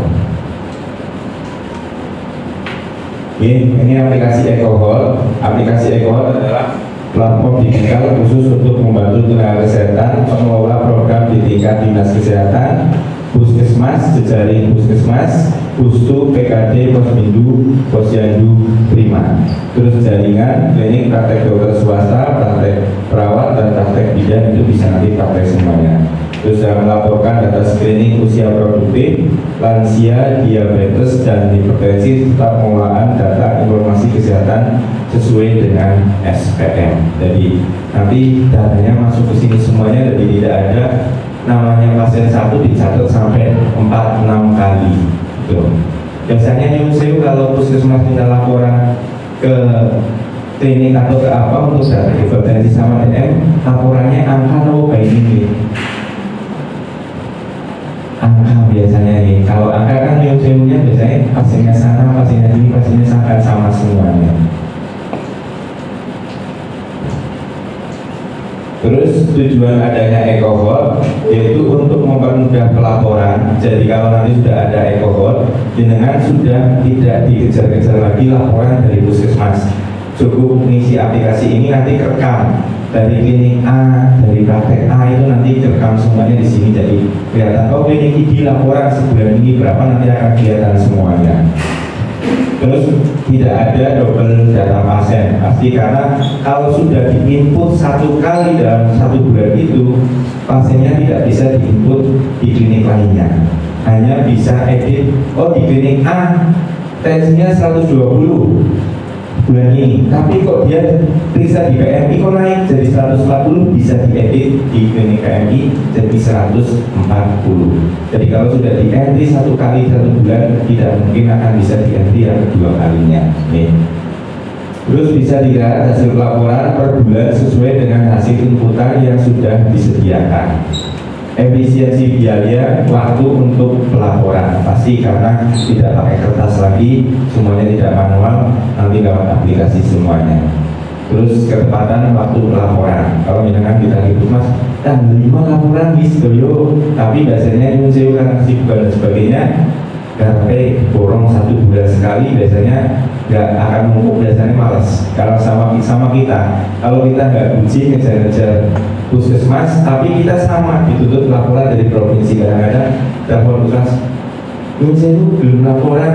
Ini aplikasi EcoHot. Aplikasi EcoHot adalah platform digital khusus untuk membantu tenaga kesehatan mengelola program di tingkat dinas kesehatan Puskesmas, jejaring puskesmas, pustu, PKD, posbindu, posyandu, prima. Terus jaringan, klinik, praktek dokter swasta, praktek perawat, dan praktek bidan itu bisa nanti praktek semuanya. Terus saya melaporkan data screening usia produktif, lansia, diabetes, dan hipertensi, serta pengolahan data informasi kesehatan sesuai dengan SPM. Jadi nanti datanya masuk ke sini semuanya, jadi tidak ada namanya pasien satu dicatat sampai 4-6 kali gitu. Biasanya nyusul kalau puskesmas minta laporan ke klinik atau ke apa untuk data hipertensi sama DM, laporannya angka by ini. Angka biasanya nih, kalau angka kan nyusulnya biasanya pasiennya sana, pasiennya sini, pasiennya sama semuanya. Terus tujuan adanya EcoHot yaitu untuk mempermudah pelaporan. Jadi kalau nanti sudah ada EcoHot, jenengan sudah tidak dikejar-kejar lagi laporan dari puskesmas. Cukup mengisi aplikasi ini, nanti rekam dari klinik A, dari praktek A itu nanti rekam semuanya di sini. Jadi kelihatan oh klinik ini laporan sebulan ini berapa, nanti akan kelihatan semuanya. Terus tidak ada double data pasien pasti, karena kalau sudah diinput satu kali dalam 1 bulan itu, pasiennya tidak bisa diinput di klinik lainnya, hanya bisa edit oh di klinik A tensinya 120 bulan ini, tapi kok dia periksa di PMI kok naik jadi 140, bisa diedit di klinik PMI jadi 140. Jadi kalau sudah di entry 1 kali 1 bulan, tidak mungkin akan bisa di entry yang kedua kalinya. Terus bisa dilihat hasil laporan per bulan sesuai dengan hasil inputan yang sudah disediakan. Efisiensi biaya waktu untuk pelaporan pasti, karena tidak pakai kertas lagi, semuanya tidak manual, nanti lewat aplikasi semuanya. Terus ketepatan waktu pelaporan, kalau misalkan kita gitu mas tanggal 5 laporan di studio, tapi biasanya nyusul karena kesibukan dan sebagainya, sampai borong 1 bulan sekali, biasanya nggak akan mumpuk, biasanya malas. Kalau sama kita, kalau kita nggak uji ngejar-ngejar puskesmas, tapi kita sama dituntut laporan dari provinsi, kadang-kadang telepon puskesmas, saya itu belum laporan,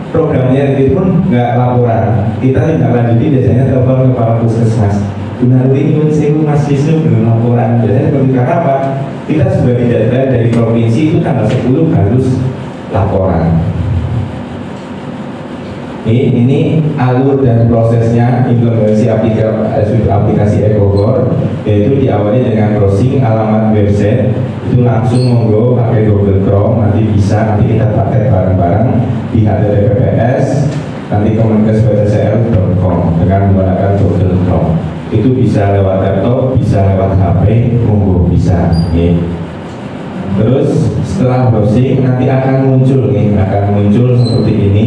programnya itu pun nggak laporan, kita tidak lanjuti, biasanya telepon kepala puskesmas, benar ini saya Mas Wisnu belum laporan. Biasanya seperti karena apa? Kita sebagai data dari provinsi itu tanggal 10 harus laporan. Ini alur dan prosesnya implementasi aplikasi EcoHot, yaitu diawali dengan browsing alamat website, itu langsung monggo pakai Google Chrome, nanti bisa, nanti kita pakai bareng-bareng di https nanti kemenkes.ptsl.com dengan menggunakan Google Chrome. Itu bisa lewat laptop, bisa lewat HP, monggo bisa. Terus setelah browsing nanti akan muncul seperti ini,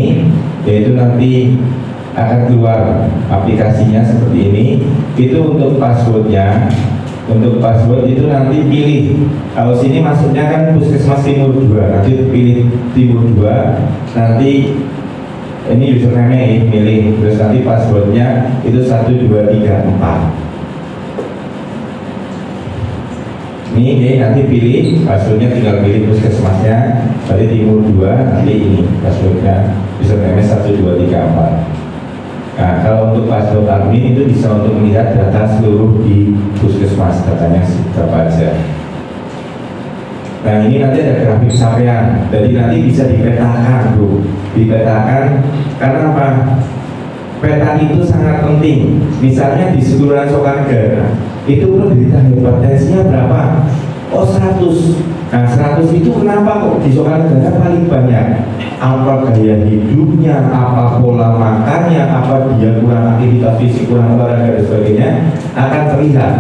yaitu nanti akan keluar aplikasinya seperti ini. Itu untuk passwordnya. Untuk password itu nanti pilih, kalau sini masuknya kan Puskesmas Timur 2, nanti pilih Timur 2, nanti ini username pilih, terus nanti passwordnya itu 1, 2, 3, 4. Ini nanti pilih passwordnya, tinggal pilih puskesmasnya, tadi Timur 2, nanti ini passwordnya username 1, 2, 3, 4. Nah, kalau untuk password admin itu bisa untuk melihat data seluruh di puskesmas, datanya berapa aja. Nah, ini nanti ada grafik capaian, jadi nanti bisa dipetakan, bro. Dipetakan karena apa? Peta itu sangat penting. Misalnya di Kelurahan Sokanegara itu penderita hipertensinya berapa? Oh 100. Nah 100 itu kenapa kok di Sokanegara paling banyak? Apa gaya hidupnya, apa pola makannya, apa dia kurang aktivitas fisik, kurang olahraga dan sebagainya akan terlihat.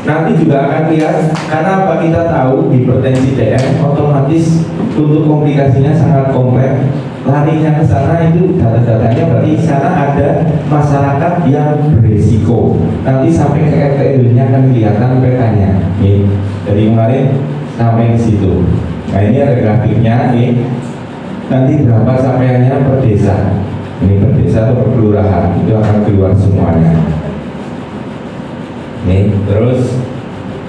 Nanti juga akan lihat, karena apa? Kita tahu hipertensi DM otomatis untuk komplikasinya sangat kompleks. Larinya ke sana itu data-datanya berarti di sana ada masyarakat yang berisiko. Nanti sampai ke RT RW-nya akan kelihatan petanya. Nih, dari kemarin sampai ke situ. Nah ini ada grafiknya nih. Nanti berapa capaiannya per desa. Ini per desa atau per kelurahan itu akan keluar semuanya. Nih, terus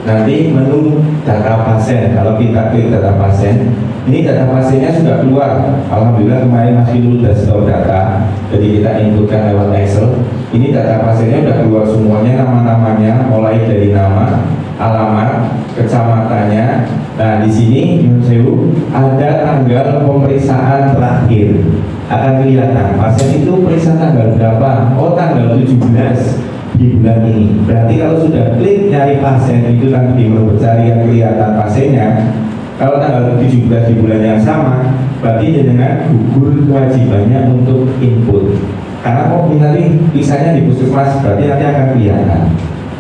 nanti menu data pasien. Kalau kita klik data pasien, Ini data pasiennya sudah keluar. Alhamdulillah kemarin Mas Firul sudah store data, jadi kita inputkan lewat Excel. Ini data pasiennya sudah keluar semuanya, nama-namanya, mulai dari nama, alamat, kecamatannya. Nah di sini ada tanggal pemeriksaan terakhir. Akan kelihatan pasien itu periksa tanggal berapa? Oh tanggal 17 di bulan ini. Berarti kalau sudah klik nyari pasien itu nanti di menu pencarian kelihatan pasiennya. Kalau tanggal 17 di bulan yang sama, berarti dengan gugur kewajibannya untuk input. Karena kok nanti tulisannya di puskesmas, berarti nanti akan kelihatan.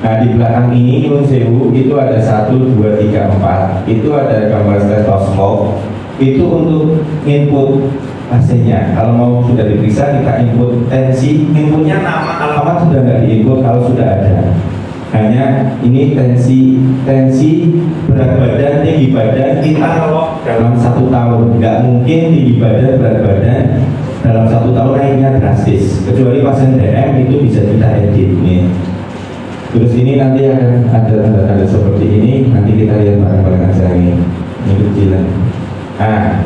Nah di belakang ini Nyuwun Sewu itu ada 1, 2, 3, 4. Itu ada gambar stetoskop. Itu untuk input pasiennya. Kalau mau sudah diperiksa kita input tensi, inputnya nama alamat sudah nggak diinput kalau sudah ada. Hanya ini tensi berat badan, tinggi badan kita kalau dalam 1 tahun nggak mungkin tinggi badan berat badan dalam 1 tahun naiknya drastis, kecuali pasien DM itu bisa kita edit nih. Terus ini nanti akan ada tanda-tanda seperti ini, nanti kita lihat bareng-bareng aja ini kecilan. Nah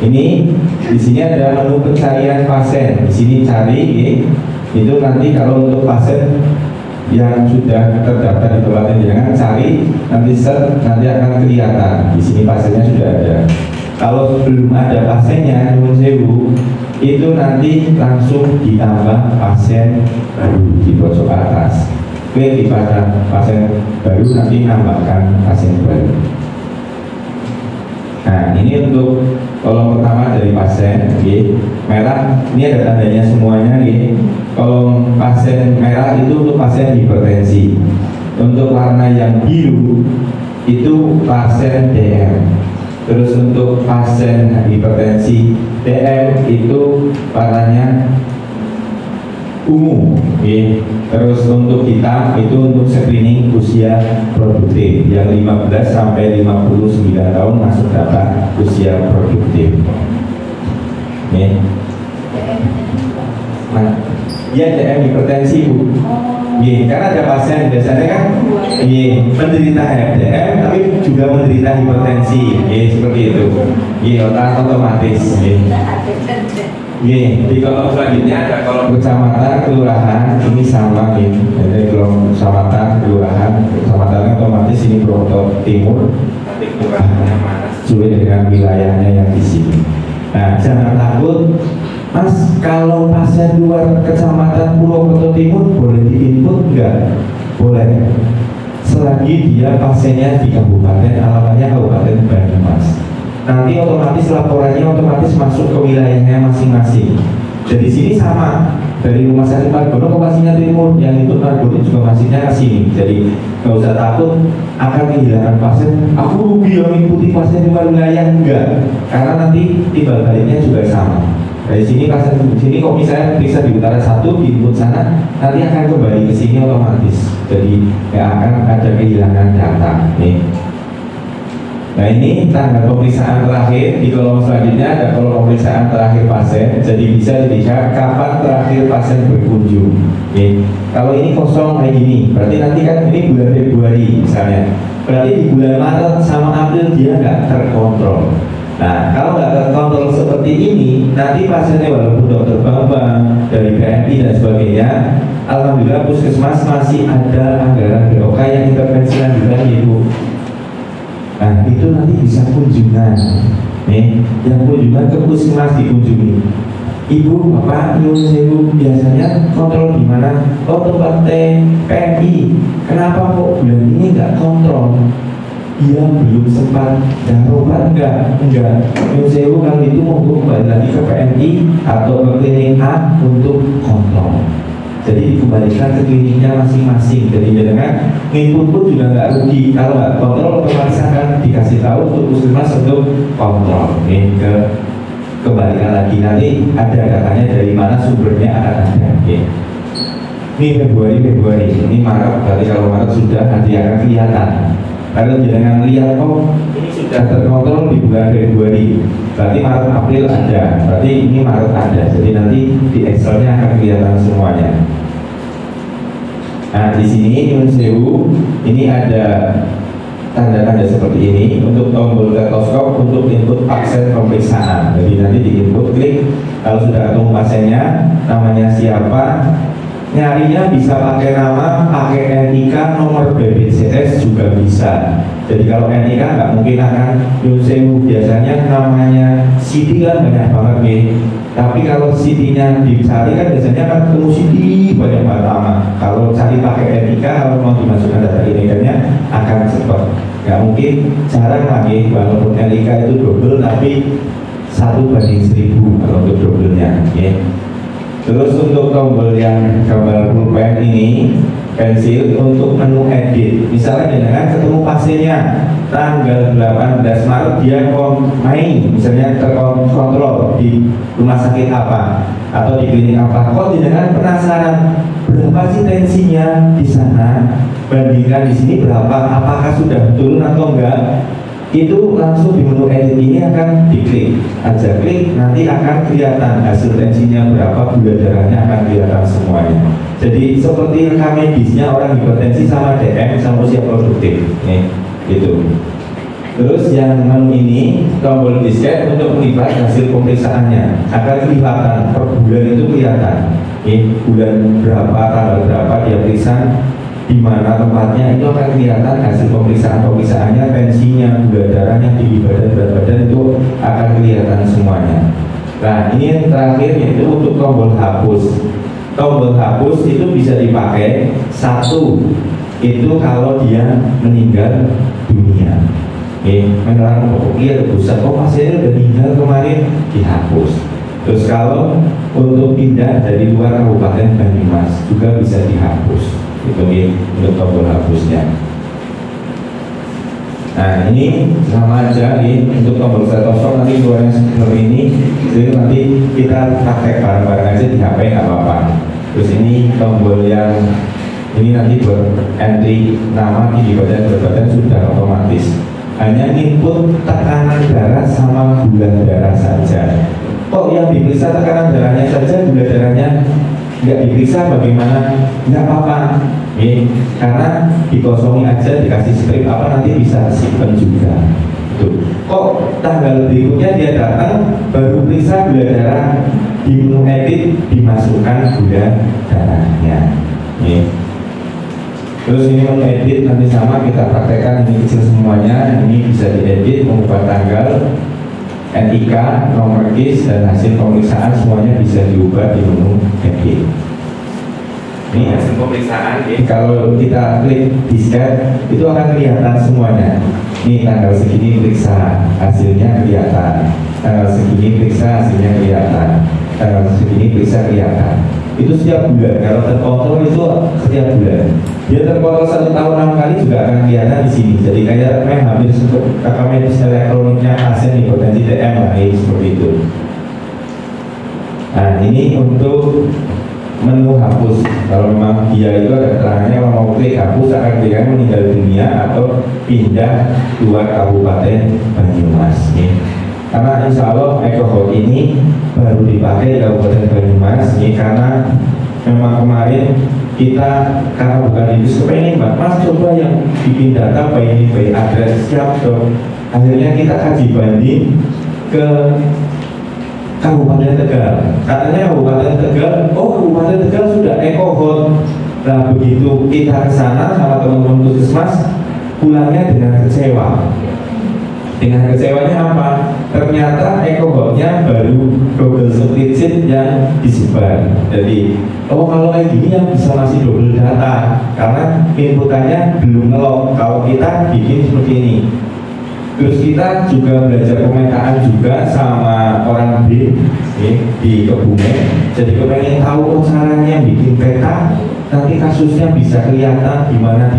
ini di sini ada menu pencarian pasien. Di sini cari itu nanti kalau untuk pasien yang sudah terdaftar di tempat yang jangan cari, nanti search, nanti akan kelihatan. Di sini pasiennya sudah ada. Kalau belum ada pasiennya, Nyuwun Sewu, itu nanti langsung ditambah pasien baru di pojok atas. Klik di pasien baru, nanti nambahkan pasien baru. Nah ini untuk kolom pertama dari pasien, merah ini ada tandanya semuanya. Kolom pasien merah itu untuk pasien hipertensi. Untuk warna yang biru itu pasien DM. Terus untuk pasien hipertensi DM itu warnanya ungu. Terus untuk hitam itu untuk screening usia produktif yang 15 sampai 59 tahun masuk data usia produktif. Nah, ya DM hipertensi Bu. Karena ada pasien biasanya kan menderita HDM tapi juga menderita hipertensi, seperti itu. Otomatis. Di kolom selanjutnya ada kolom kecamatan, kelurahan, ini sama jadi kolom kecamatan, kelurahan, kecamatannya otomatis ini Purwokerto Timur, nanti kelurahannya mana sesuai dengan wilayahnya yang di sini. Nah jangan takut, Mas, kalau pasien luar kecamatan Purwokerto Timur boleh diinput enggak? Boleh, selagi dia pasiennya di kabupaten, alamatnya Kabupaten Banyumas. Nanti otomatis laporannya otomatis masuk ke wilayahnya masing-masing. Jadi sini sama, dari Rumah Sakit Margono ke Pasiennya Timur, yang itu Margono juga masihnya ke sini. Jadi nggak usah takut akan kehilangan pasien. Aku rugi yang mengikuti pasien di luar wilayah, enggak, karena nanti timbal baliknya juga sama. Dari sini pasien di sini kok misalnya periksa di utara 1 di input sana, nanti akan kembali ke sini otomatis. Jadi nggak akan ada kehilangan data nih. Nah ini tanggal pemeriksaan terakhir. Di kolom selanjutnya ada kolom pemeriksaan terakhir pasien. Jadi bisa dilihat kapan terakhir pasien berkunjung. Kalau ini kosong kayak gini, berarti nanti kan ini bulan Februari misalnya. Berarti di bulan Maret sama April dia nggak terkontrol. Nah kalau nggak terkontrol seperti ini, nanti pasiennya walaupun dokter Bambang dari PMI dan sebagainya, alhamdulillah puskesmas masih ada anggaran BOK yang intervensi lanjutan Ibu. Nah itu nanti bisa kunjungan, yang kunjungan ke puskesmas dikunjungi. Ibu, Bapak, Nyuwun Sewu biasanya kontrol di mana? Oh tempat PMI. Kenapa kok bulan ini nggak kontrol? Dia belum sempat darurat enggak? Nyuwun Sewu kalau itu mau kembali lagi ke PMI atau ke klinik A untuk kontrol. Jadi dikembalikan ke kliniknya masing-masing. Jadi dengan input pun juga nggak rugi. Kalau nggak kontrol, otomatis akan dikasih tahu untuk puskesmas untuk kontrol. Kembalikan lagi nanti ada datanya dari mana sumbernya akan ada. Ini Februari, ini Maret. Berarti kalau Maret sudah nanti akan kelihatan. Kalau jangan lihat ini sudah terkontrol di bulan Februari. Berarti Maret April ada. Berarti ini Maret ada. Jadi nanti di Excelnya akan kelihatan semuanya. Nah di sini Nyuwun Sewu ini ada tanda-tanda seperti ini. Untuk tombol stetoskop untuk input pasien pemeriksaan. Jadi nanti di input klik, kalau sudah ketemu pasiennya, namanya siapa, nyarinya bisa pakai nama, pakai NIK, nomor BPJS juga bisa. Jadi kalau NIK nggak mungkin akan Yusewu, biasanya namanya Siti kan banyak banget nih. Tapi kalau Siti-nya dicari kan biasanya kan ketemu Siti banyak banget nama. Kalau cari pakai NIK, kalau mau dimasukkan data NIK-nya akan cepat. Nggak mungkin, jarang lagi walaupun NIK itu double tapi 1/1000 kalau untuk double-nya. Ya. Terus untuk tombol yang gambar pulpen ini, pensil untuk menu edit. Misalnya dengan ketemu pasiennya tanggal 18 Maret dia main, misalnya terkontrol di rumah sakit apa atau di klinik apa. Kok dengan penasaran berapa sih tensinya di sana, bandingkan di sini berapa, apakah sudah turun atau enggak? Itu langsung di menu edit ini akan diklik aja, klik nanti akan kelihatan hasil tensinya berapa, gula darahnya akan kelihatan semuanya. Jadi seperti rekam medisnya orang hipertensi sama DM sama usia produktif nih, gitu. Terus yang menu ini tombol disket untuk melihat hasil pemeriksaannya akan kelihatan per bulan, itu kelihatan nih bulan berapa, tanggal berapa dia periksa, di mana tempatnya, itu akan kelihatan hasil pemeriksaannya, tensinya, gula darahnya, tinggi badan, berat badan, itu akan kelihatan semuanya. Nah ini yang terakhir yaitu untuk tombol hapus. Tombol hapus itu bisa dipakai satu, itu kalau dia meninggal dunia. Menerang lihat pusat, oh pasiennya udah meninggal kemarin, dihapus. Terus kalau untuk pindah dari luar Kabupaten Banyumas juga bisa dihapus. Itu untuk tombol hapusnya. Nah ini sama aja nih untuk tombol stetoskop, nanti luarnya seperti ini. Jadi nanti kita pakai bareng-bareng aja di HP nggak apa-apa. Terus ini tombol yang ini nanti buat entry nama, tinggi badan, berat badan sudah otomatis. Hanya input tekanan darah sama gula darah saja. Kok yang diperiksa tekanan darahnya saja, gula darahnya nggak diperiksa bagaimana? Nggak apa-apa, karena dikosongi aja, dikasih strip apa nanti bisa simpen juga. Tuh. Kok tanggal berikutnya dia datang baru periksa gula darah, di menu edit dimasukkan gula darahnya. Terus ini menu edit nanti sama kita praktekkan, ini kecil semuanya, ini bisa diedit, mengubah tanggal, NIK, nomor KIS, dan hasil pemeriksaan semuanya bisa diubah di menu edit. Ini hasil pemeriksaan, kalau kita klik disket itu akan kelihatan semuanya. Ini tanggal segini periksa, hasilnya kelihatan. Tanggal segini periksa, hasilnya kelihatan. Tanggal segini periksa, kelihatan. Itu setiap bulan, kalau terkontrol itu setiap bulan. Dia terkontrol 1 tahun 6 kali juga akan kelihatan di sini. Jadi kayak hampir rekam medis elektroniknya pasien hipertensi DM lah, seperti itu. Nah ini untuk menu hapus. Kalau memang dia itu ada keterangannya kalau mau klik hapus akan dikatakan meninggal dunia atau pindah keluar Kabupaten Banyumas. Karena insya Allah EcoHot ini baru dipakai di Kabupaten Banyumas, karena memang kemarin kita karena bukan itu kepengen Mas coba yang bikin data by ini by address, siap dong. Akhirnya kita kaji banding ke Kabupaten Tegal. Katanya Kabupaten Tegal, oh Kabupaten Tegal sudah EcoHot. Nah begitu kita ke sana sama teman-teman puskesmas, pulangnya dengan kecewa. Dengan kecewanya apa? Ternyata EcoHot-nya baru double split sheet yang disebar. Jadi, oh kalau kayak gini yang bisa masih double data karena inputannya belum ngelok. Kalau kita bikin seperti ini. Terus kita juga belajar pemetaan juga sama orang B di Kebumen. Jadi kepengen tahu caranya bikin peta, nanti kasusnya bisa kelihatan di mana.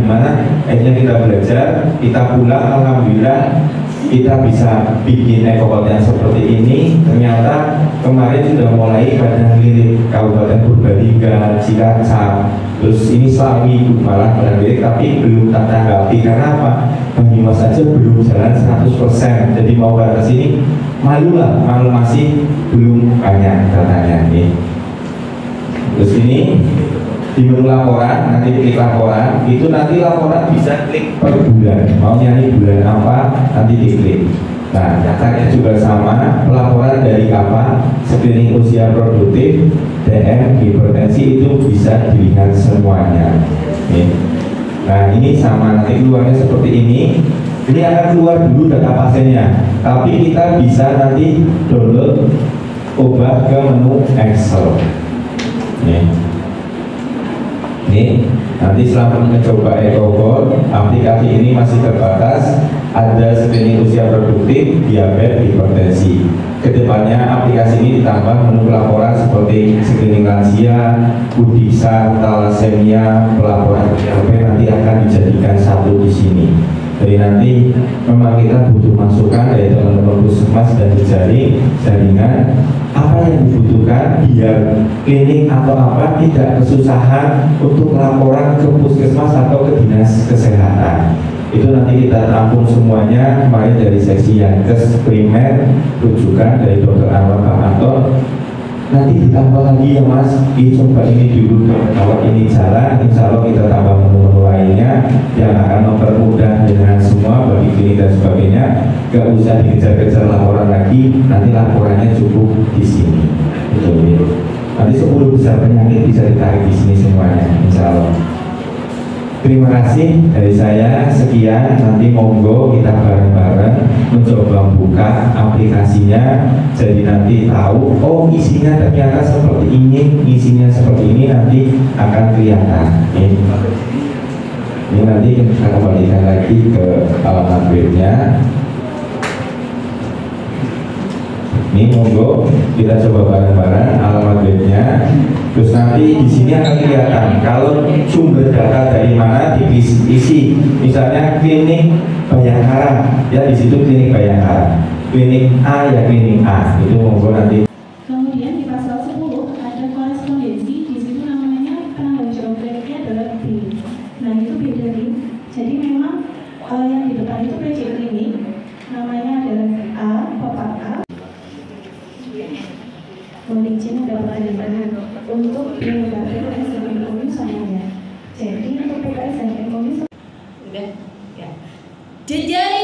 Akhirnya kita belajar, kita pulang, alhamdulillah kita bisa bikin EcoHot yang seperti ini. Ternyata kemarin sudah mulai pada lirik Kabupaten Purbalingga, Cilacap, terus ini Slawi malah pada lirik, tapi belum tak tanggapi karena apa? Banyumas saja belum jalan 100%. Jadi mau ke sini malu masih belum banyak datanya nih. Terus ini di menu laporan, nanti klik laporan, itu nanti laporan bisa klik per bulan, mau nyari bulan apa, nanti diklik. Nah, caranya juga sama, pelaporan dari apa, screening usia produktif, DM, hipertensi itu bisa dilihat semuanya. Oke. Nah, ini sama, nanti keluarnya seperti ini. Ini akan keluar dulu data pasiennya, tapi kita bisa nanti download, ubah ke menu Excel. Ini nanti selama mencoba EcoGold, aplikasi ini masih terbatas, ada screening usia produktif, diabetes, hipertensi. Kedepannya aplikasi ini ditambah menu pelaporan seperti screening lansia, Kudisa, talasemia, pelaporan diabetes nanti akan dijadikan satu di sini. Jadi nanti memang kita butuh masukan dari teman-teman puskesmas dan jaringan apa yang dibutuhkan biar klinik atau apa tidak kesusahan untuk laporan ke puskesmas atau ke dinas kesehatan. Itu nanti kita tampung semuanya kemarin dari seksi Yankes primer, rujukan dari Dr. Anwar Pamanto. Nanti ditambah lagi ya Mas, coba ini dulu, kalau ini jalan, insya Allah kita tambah menu-menu lainnya yang akan mempermudah dengan semua bagi klinik dan sebagainya. Gak usah dikejar-kejar laporan lagi, nanti laporannya cukup di sini. Betul. Nanti 10 besar penyakit bisa ditarik di sini semuanya, insya Allah. Terima kasih dari saya, sekian, nanti monggo kita bareng-bareng mencoba buka aplikasinya, jadi nanti tahu, oh isinya ternyata seperti ini, isinya seperti ini, nanti akan kelihatan. Ini nanti kita kembalikan lagi ke alamat webnya. Ini monggo kita coba bareng-bareng alamat webnya. Terus nanti di sini akan kelihatan kalau sumber data dari mana diisi. Misalnya klinik Bayangkara, ya di situ klinik Bayangkara. Klinik A ya klinik A. Itu monggo nanti. Kemudian di pasal 10 ada korespondensi, di situ namanya penanggung jawab kliniknya adalah B. Nah itu beda nih. Jadi memang yang di depan itu PJ klinik, namanya adalah A, Bapak A. Mohon izin ada pertanyaan untuk lembaga SDM semuanya. Jadi untuk PKS dan MOU udah ya. Jajaran